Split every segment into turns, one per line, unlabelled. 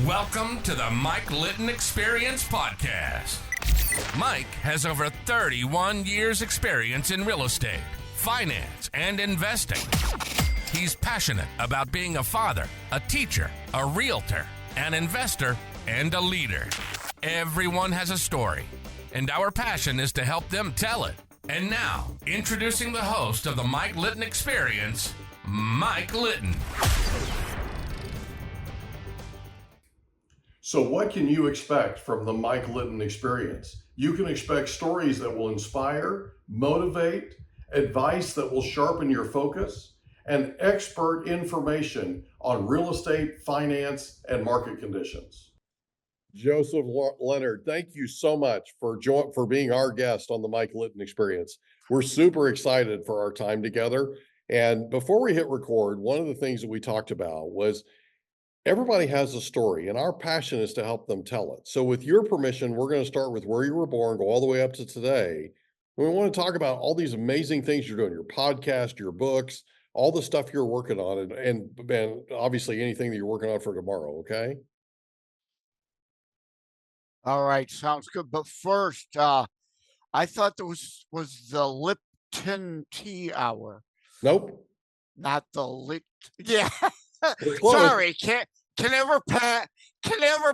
Welcome to the Mike Litton Experience Podcast. Mike has over 31 years experience in real estate, finance, and investing. He's passionate about being a father, a teacher, a realtor, an investor, and a leader. Everyone has a story, and our passion is to help them tell it. And now, introducing the host of the Mike Litton Experience, Mike Litton.
So what can you expect from the Mike Litton Experience? You can expect stories that will inspire, motivate, advice that will sharpen your focus, and expert information on real estate, finance, and market conditions. Joseph Lenard, thank you so much for being our guest on the Mike Litton Experience. We're super excited for our time together. And before we hit record, one of the things that we talked about was everybody has a story, and our passion is to help them tell it. So with your permission, we're going to start with where you were born, go all the way up to today. We want to talk about all these amazing things you're doing, your podcast, your books, all the stuff you're working on, and obviously anything that you're working on for tomorrow, okay?
All right, sounds good. But first, I thought there was the Lipton tea hour.
Nope.
Not the Lip. Yeah.
Close.
Sorry, can never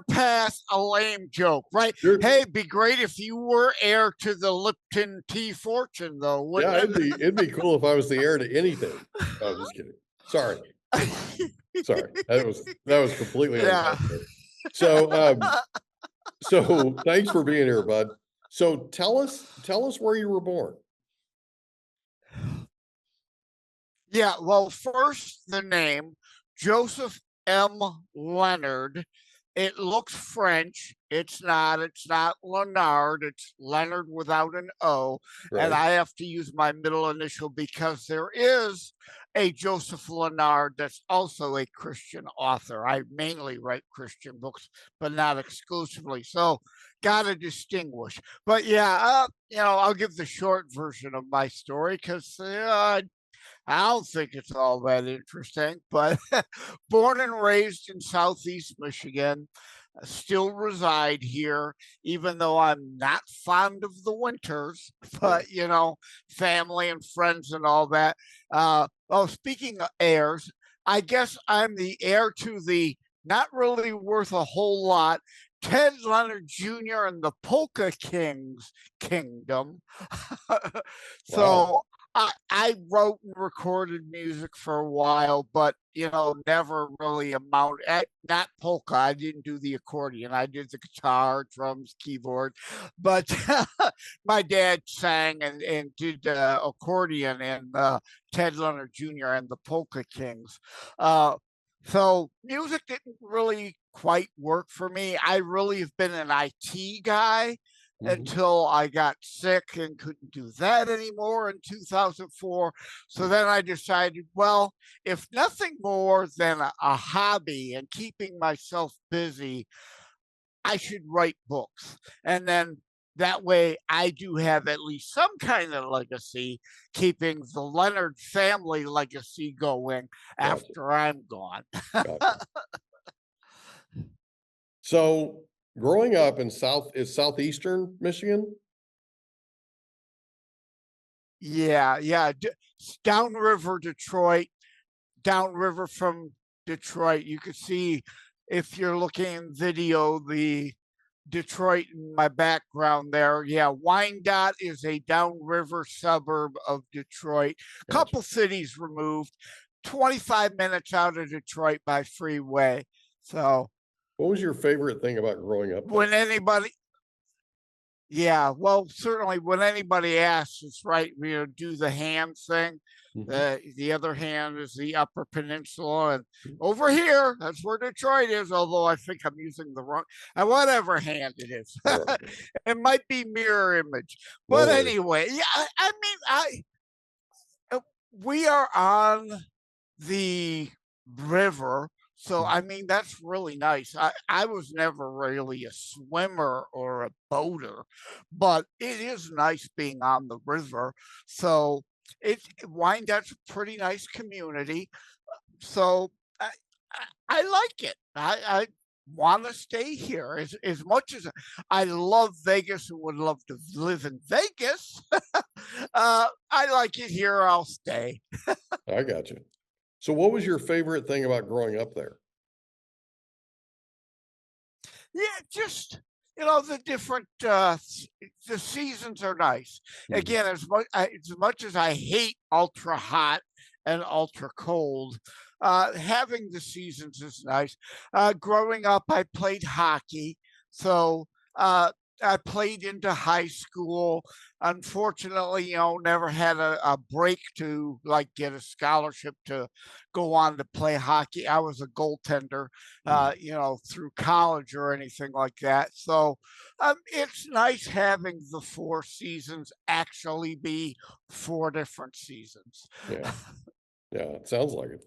pass a lame joke, right?
Sure.
Hey, it'd be great if you were heir to the Lipton tea fortune, though.
Yeah,
Wouldn't it?
it'd be cool if I was the heir to anything. Oh, I'm just kidding. Sorry. That was completely unnecessary. So thanks for being here, bud. So tell us where you were born.
Yeah, well, first the name, Joseph M Lenard. It looks French. It's not Lenard. It's Leonard without an O.
Right.
And I have to use my middle initial because there is a Joseph Lenard that's also a Christian author. I mainly write Christian books, but not exclusively. So gotta distinguish. But yeah, I'll give the short version of my story because I don't think it's all that interesting, but born and raised in Southeast Michigan, still reside here, even though I'm not fond of the winters, but, family and friends and all that. Speaking of heirs, I guess I'm the heir to the not really worth a whole lot, Ted Leonard Jr. and the Polka Kings kingdom. So.
Wow.
I wrote and recorded music for a while, but, never really not polka. I didn't do the accordion. I did the guitar, drums, keyboard, but my dad sang and did accordion in Ted Leonard Jr. and the Polka Kings. So music didn't really quite work for me. I really have been an IT guy. Until I got sick and couldn't do that anymore in 2004. So then I decided, well, if nothing more than a hobby and keeping myself busy, I should write books. And then that way I do have at least some kind of legacy, keeping the Leonard family legacy going after I'm gone.
Gotcha. So growing up in southeastern Michigan?
Yeah. Downriver Detroit, downriver from Detroit. You could see, if you're looking in video, the Detroit in my background there. Yeah, Wyandotte is a downriver suburb of Detroit. Couple cities removed, 25 minutes out of Detroit by freeway. So
What was your favorite thing about growing up there?
Certainly when anybody asks, it's right, do the hand thing. The other hand is the Upper Peninsula, and over here, that's where Detroit is, although I think I'm using the wrong, whatever hand it is. It might be mirror image. But anyway, we are on the river. So, that's really nice. I was never really a swimmer or a boater, but it is nice being on the river. So Wyandottes a pretty nice community. So I like it. want to stay here. As much as I love Vegas and would love to live in Vegas, I like it here. I'll stay.
I got you. So what was your favorite thing about growing up there?
Yeah, just the different the seasons are nice.
Mhm.
Again, as much as I hate ultra hot and ultra cold, having the seasons is nice. Growing up, I played hockey, so I played into high school. Unfortunately, never had a break to like get a scholarship to go on to play hockey. I was a goaltender, through college or anything like that. So it's nice having the four seasons actually be four different seasons.
Yeah. Yeah, it sounds like it.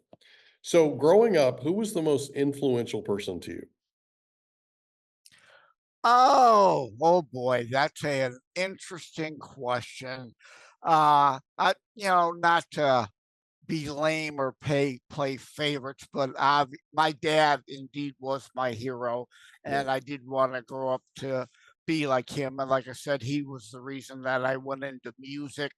So growing up, who was the most influential person to you?
Oh boy, that's an interesting question. Not to be lame or play favorites, but my dad indeed was my hero,
Yeah.
and I did want to grow up to be like him. And like I said, he was the reason that I went into music,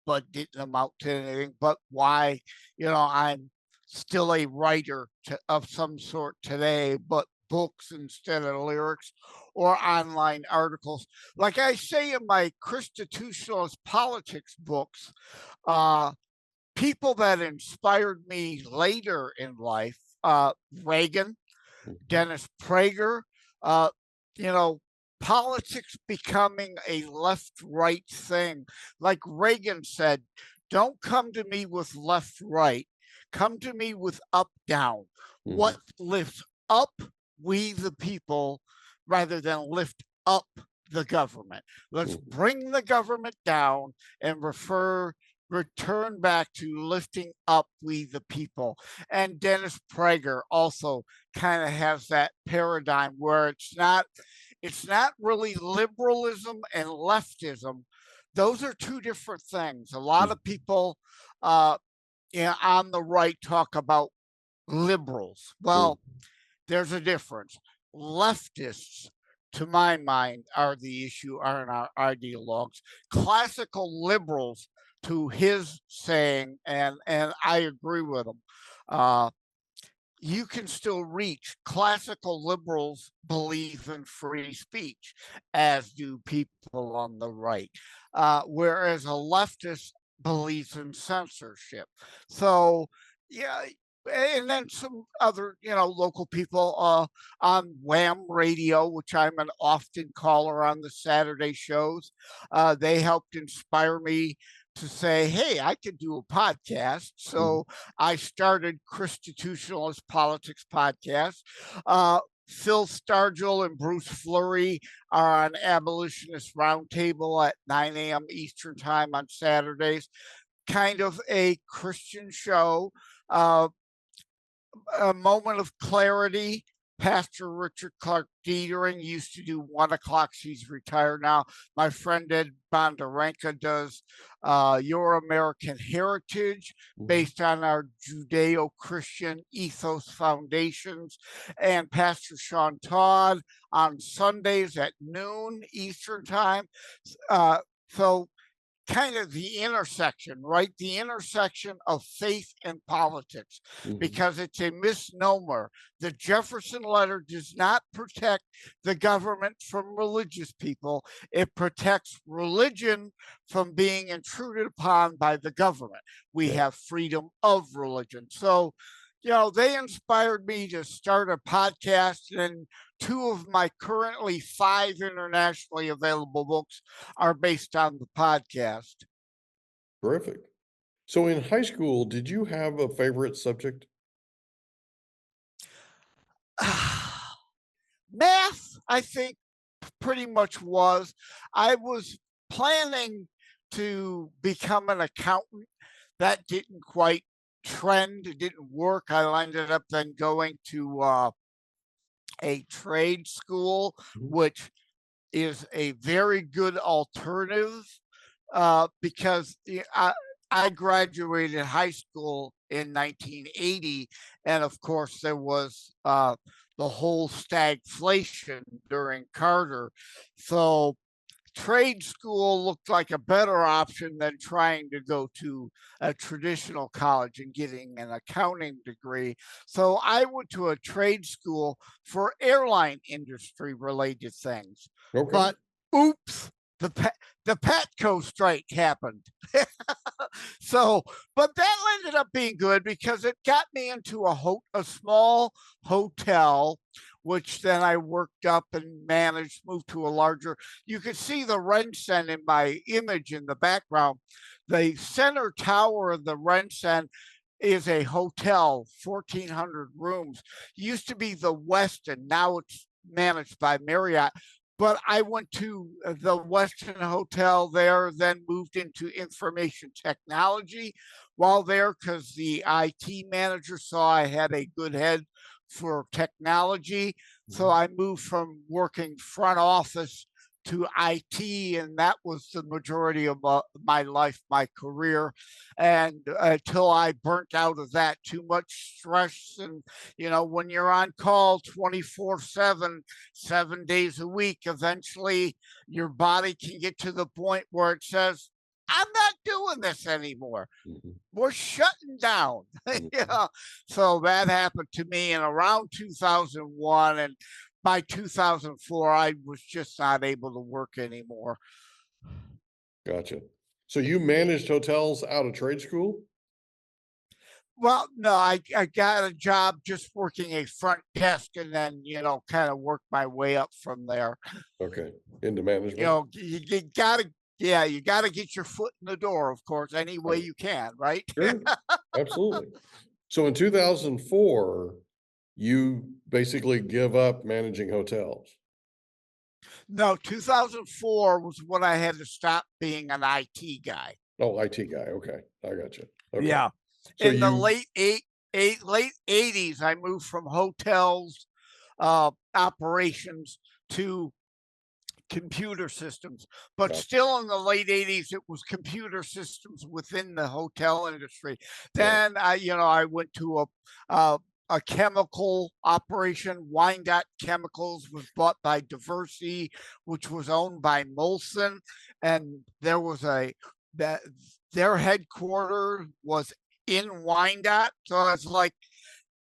but didn't amount to anything. But why, I'm still a writer of some sort today, but books instead of lyrics or online articles. Like I say in my Constitutionalist politics books, uh, people that inspired me later in life, Reagan,
Mhm.
Dennis Prager, uh, you know, politics becoming a left right thing. Like Reagan said, don't come to me with left right, come to me with up down.
Mhm.
What lifts up we the people rather than lift up the government? Let's
Mhm.
bring the government down and return back to lifting up we the people. And Dennis Prager also kind of has that paradigm where it's not really liberalism and leftism. Those are two different things. A lot
Mhm.
of people uh on the right talk about liberals.
Mhm.
Well, there's a difference. Leftists, to my mind, are the issue, aren't our ideologues. Classical liberals, to his saying, and I agree with him. Uh, you can still reach classical liberals believe in free speech, as do people on the right, whereas a leftist believes in censorship. So, yeah, and then some other, local people on Wham Radio, which I'm an often caller on the Saturday shows. They helped inspire me to say, hey, I could do a podcast.
Mhm.
So I started Constitutionalist Politics Podcast. Uh, Phil Stargell and Bruce Fleury are on Abolitionist Roundtable at 9 a.m. Eastern Time on Saturdays. Kind of a Christian show. Uh, a moment of clarity. Pastor Richard Clark Dietering used to do 1 o'clock. He's retired now. My friend Ed Bondarenka does Your American Heritage
Mhm.
based on our Judeo Christian ethos foundations. And Pastor Sean Todd on Sundays at noon Eastern Time. Uh, so kind of the intersection, right? The intersection of faith and politics,
Mhm.
because it's a misnomer. The Jefferson letter does not protect the government from religious people, it protects religion from being intruded upon by the government. We
Yeah.
have freedom of religion. So, they inspired me to start a podcast, and two of my currently 5 internationally available books are based on the podcast.
Terrific. So in high school, did you have a favorite subject?
Math, I think, pretty much was. I was planning to become an accountant. That didn't quite trend, it didn't work. I ended up then going to a trade school,
Mhm.
which is a very good alternative because I graduated high school in 1980, and of course there was the whole stagflation during Carter. So trade school looked like a better option than trying to go to a traditional college and getting an accounting degree. So I went to a trade school for airline industry related things.
Okay.
But oops, the Petco strike happened. So, but that ended up being good because it got me into a small hotel, which then I worked up and managed, moved to a larger. You could see the Rensen in my image in the background. The center tower of the Rensen is a hotel, 1,400 rooms. Used to be the Westin, now it's managed by Marriott. But I went to the Westin Hotel there, then moved into information technology while there because the IT manager saw I had a good head for technology. So I moved from working front office to IT, and that was the majority of my life, my career. And until I burnt out of that, too much stress. And, when you're on call 24/7, 7 days a week, eventually your body can get to the point where it says, I'm not doing this anymore. We're shutting down. So that happened to me in around 2001. And by 2004, I was just not able to work anymore.
Gotcha. So you managed hotels out of trade school?
Well, no, I got a job just working a front desk and then, kind of worked my way up from there.
Okay. Into management?
You gotta, you gotta get your foot in the door, of course, any way you can, right?
Sure. Absolutely. So in 2004, you basically give up managing hotels.
No, 2004 was when I had to stop being an IT guy.
Oh, IT guy. Okay. I got you. Okay.
Yeah.
So
In the late 80s, I moved from hotels operations to computer systems, but
Gotcha.
still in the late 80s, it was computer systems within the hotel industry. Then I went to a chemical operation. Wyandotte Chemicals was bought by Diversey, which was owned by Molson, and there was their headquarters was in Wyandotte. So I was like,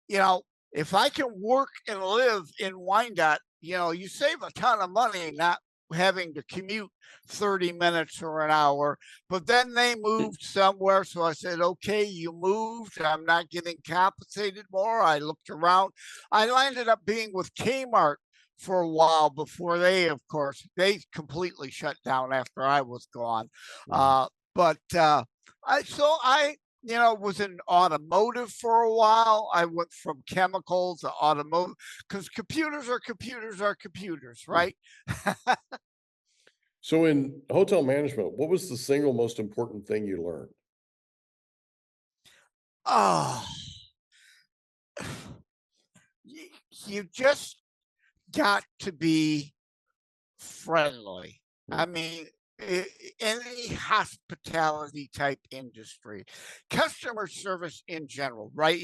if I can work and live in Wyandotte, you save a ton of money not having to commute 30 minutes or an hour. But then they moved somewhere. So I said, okay, you moved. I'm not getting compensated more. I looked around. I ended up being with Kmart for a while before they completely shut down after I was gone. But I was in automotive for a while. I went from chemicals to automotive because computers are computers, right?
So in hotel management, what was the single most important thing you learned?
Oh, you just got to be friendly. I mean, any hospitality type industry, customer service in general, right?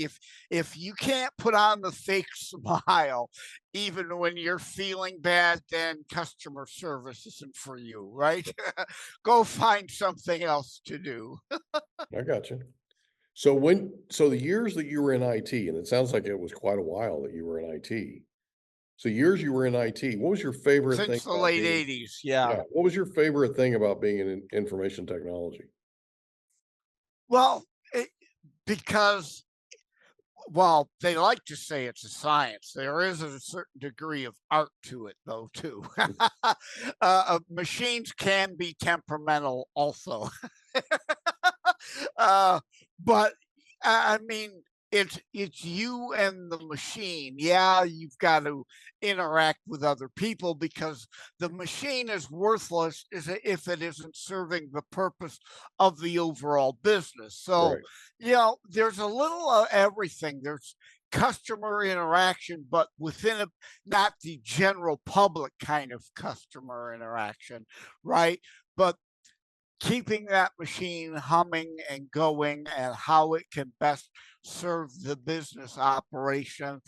If you can't put on the fake smile even when you're feeling bad, then customer service isn't for you, right? Go find something else to do.
I got you. So the years that you were in IT, and it sounds like it was quite a while that you were in IT. So years you were in IT, what was your favorite thing
Since the
about
late
being
80s, yeah.
what was your favorite thing about being in information technology?
Well, because they like to say it's a science. There is a certain degree of art to it, though, too. Machines can be temperamental also. But I mean, it's you and the machine. Yeah, you've got to interact with other people because the machine is worthless if it isn't serving the purpose of the overall business. So,
Right.
there's a little of everything. There's customer interaction, but within it, not the general public kind of customer interaction, right? But keeping that machine humming and going, and how it can best serve the business operation,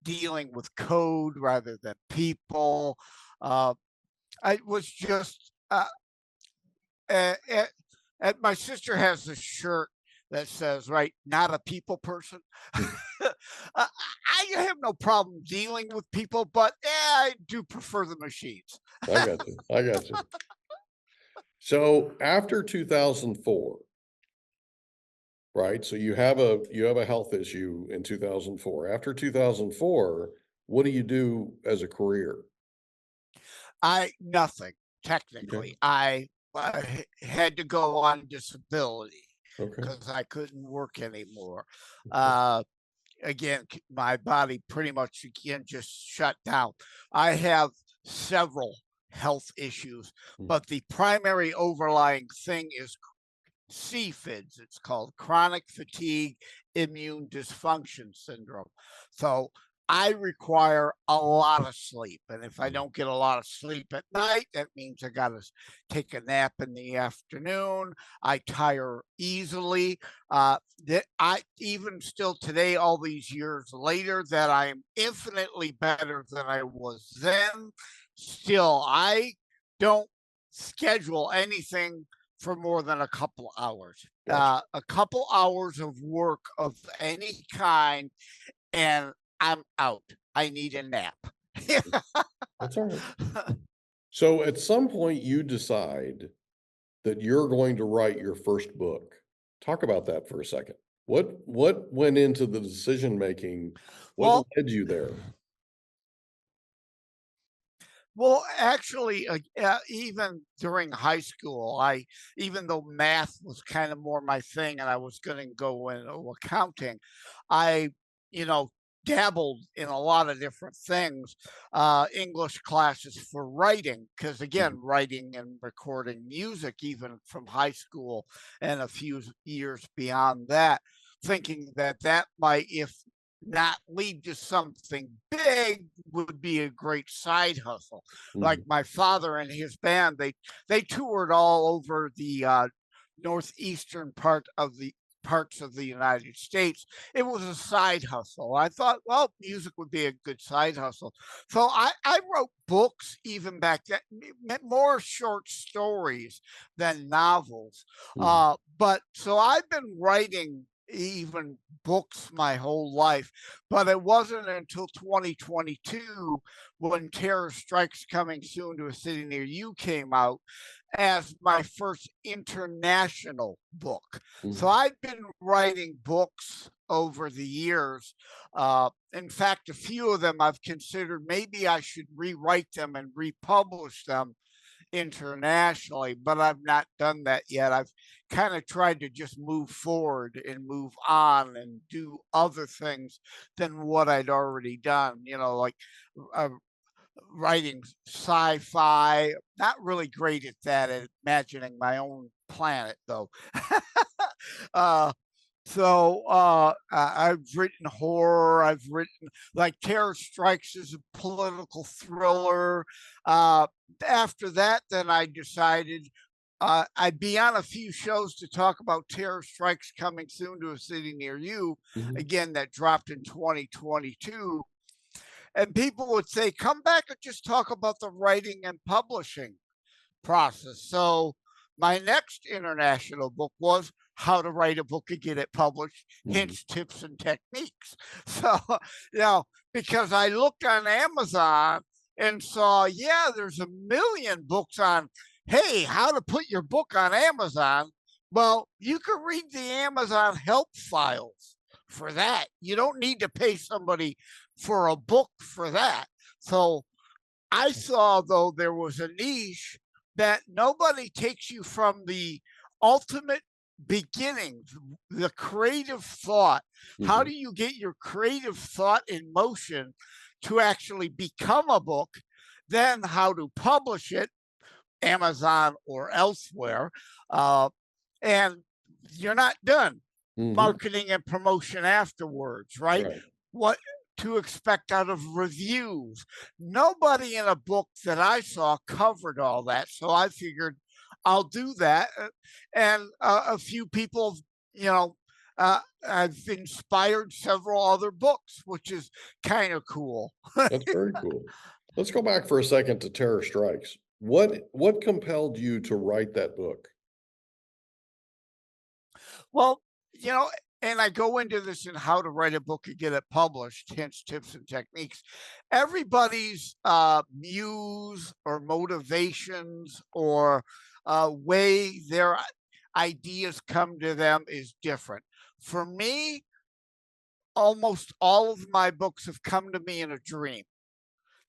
dealing with code rather than people. I was just, uh, and my sister has this shirt that says, right, not a people person. I have no problem dealing with people, but I do prefer the machines.
I got you. I got you. So after 2004, right? So you have a health issue in 2004. After 2004, what do you do as a career?
Nothing
Okay.
technically. I had to go on disability
Okay.
because I couldn't work anymore.
Okay.
Again, my body pretty much again just shut down. I have several health issues,
Mm.
but the primary overlying thing is CFIDS. It's called chronic fatigue immune dysfunction syndrome. So I require a lot of sleep. And if I don't get a lot of sleep at night, that means I got to take a nap in the afternoon. I tire easily. That I even still today, all these years later, that I am infinitely better than I was then. Still, I don't schedule anything for more than a couple hours.
Gotcha.
A couple hours of work of any kind, and I'm out. I need a nap.
That's all right. So at some point you decide that you're going to write your first book. Talk about that for a second. What went into the decision making? What
Well,
led you there?
Well, actually, even during high school, even though math was kind of more my thing, and I was going to go into accounting, I, you know, dabbled in a lot of different things. English classes for writing, because again,
Mhm.
writing and recording music, even from high school and a few years beyond that, thinking that that might, if not lead to something big, would be a great side hustle. Like
Mhm.
my father and his band, they toured all over the northeastern parts of the United States. It was a side hustle. I thought, well, music would be a good side hustle. So I wrote books even back then, more short stories than novels.
Mhm.
But so I've been writing even books my whole life, but it wasn't until 2022 when Terror Strikes Coming Soon to a City Near You came out as my first international book. So
Mhm.
I've been writing books over the years. In fact, a few of them I've considered maybe I should rewrite them and republish them internationally, but I've not done that yet. I've kind of tried to just move forward and move on and do other things than what I'd already done, like uh, writing sci-fi. Not really great at that, at imagining my own planet, though. uh, I've written horror. I've written like Terror Strikes as a political thriller. Uh, After that, then I decided I'd be on a few shows to talk about Terror Strikes Coming Soon to a City Near You.
Mhm.
Again, that dropped in 2022. And people would say, come back and just talk about the writing and publishing process. So my next international book was how to write a book and get it published,
Mhm.
hints, tips, and techniques. So, you know, because I looked on Amazon and saw, yeah, there's a million books on, hey, how to put your book on Amazon. Well, you can read the Amazon help files for that. You don't need to pay somebody for a book for that. So I saw, though, there was a niche that nobody takes you from the ultimate beginning, the creative thought. How
Mhm.
do you get your creative thought in motion to actually become a book? Then how to publish it, Amazon or elsewhere. Uh, and you're not done.
Mhm.
Marketing and promotion afterwards, right?
Right.
What to expect out of reviews. Nobody in a book that I saw covered all that. So I figured I'll do that. And a few people, I've inspired several other books, which is kind of cool.
That's very cool. Let's go back for a second to Terror Strikes. What compelled you to write that book?
Well, and I go into this in how to write a book and get it published, hints, tips, and techniques. Everybody's muse or motivations or way their ideas come to them is different. For me, almost all of my books have come to me in a dream.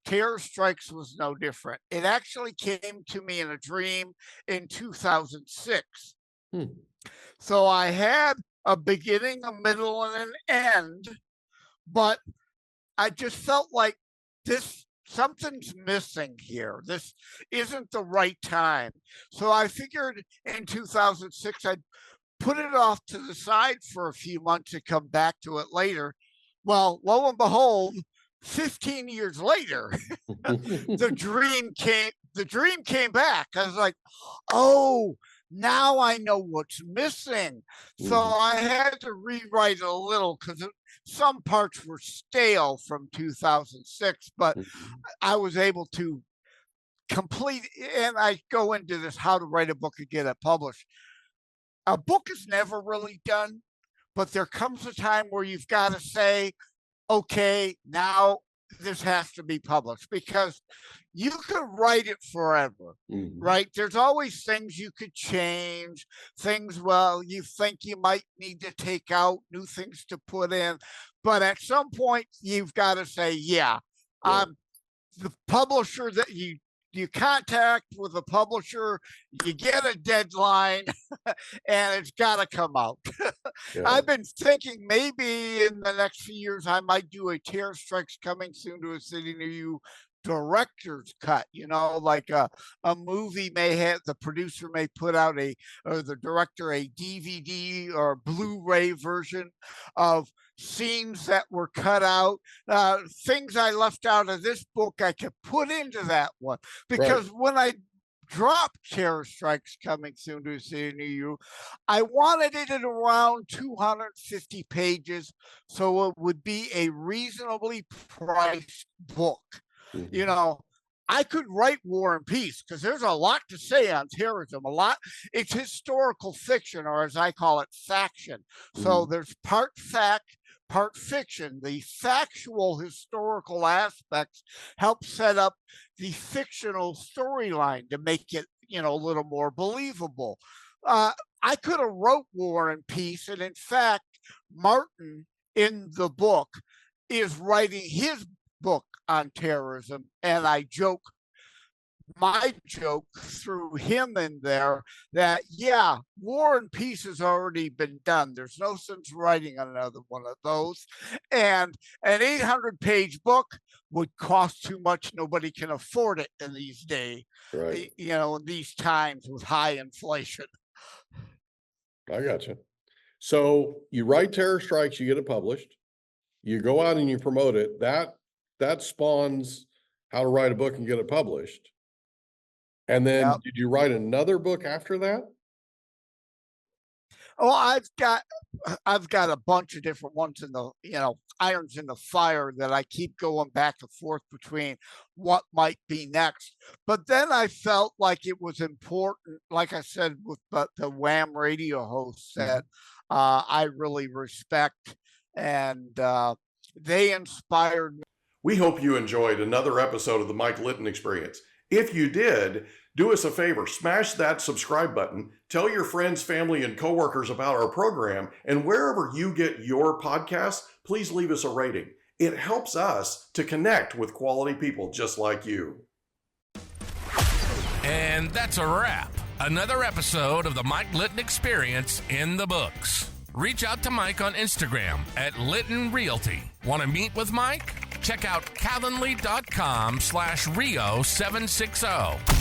Terror Strikes was no different. It actually came to me in a dream in 2006. So I had a beginning, a middle, and an end, but I just felt like something's missing here. This isn't the right time. So I figured in 2006, I'd put it off to the side for a few months and come back to it later. Well, lo and behold, 15 years later, the dream came back. I was like, oh, now I know what's missing. So I had to rewrite a little because some parts were stale from 2006, but I was able to complete, and I go into this, how to write a book and get it published. A book is never really done, but there comes a time where you've got to say, okay, now this has to be published, because you could write it forever, right? There's always things you could change, things, well, you think you might need to take out, new things to put in. But at some point, you've got to say, yeah, the publisher that you contact with a publisher, you get a deadline, and it's got to come out. I've been thinking maybe in the next few years, I might do a Terror Strikes Coming Soon to a City Near You director's cut, like a movie may have, the producer may put out or the director, a DVD or Blu-ray version of scenes that were cut out, things I left out of this book I could put into that one, because when I dropped Terror Strikes Coming Soon to a City Near You, I wanted it at around 250 pages, so it would be a reasonably priced book. I could write War and Peace because there's a lot to say on terrorism, it's historical fiction, or as I call it, faction. So there's part fact, part fiction. The factual historical aspects help set up the fictional storyline to make it, a little more believable. I could have wrote War and Peace, and in fact, Martin in the book is writing his book on terrorism, and I joke my joke through him in there that, War and Peace has already been done. There's no sense writing another one of those. And an 800-page book would cost too much. Nobody can afford it in these days, in these times with high inflation.
I got you. So you write Terror Strikes, you get it published, you go out and you promote it. That spawns How to Write a Book and Get It Published. And then did you write another book after that?
Oh, I've got a bunch of different ones in the, irons in the fire that I keep going back and forth between what might be next. But then I felt like it was important, like I said, with the Wham radio hosts that I really respect, and they inspired me.
We hope you enjoyed another episode of the Mike Litton Experience. If you did, do us a favor, smash that subscribe button, tell your friends, family, and coworkers about our program, and wherever you get your podcasts, please leave us a rating. It helps us to connect with quality people just like you.
And that's a wrap. Another episode of the Mike Litton Experience in the books. Reach out to Mike on Instagram at Litton Realty. Want to meet with Mike? Check out calendly.com/Rio760.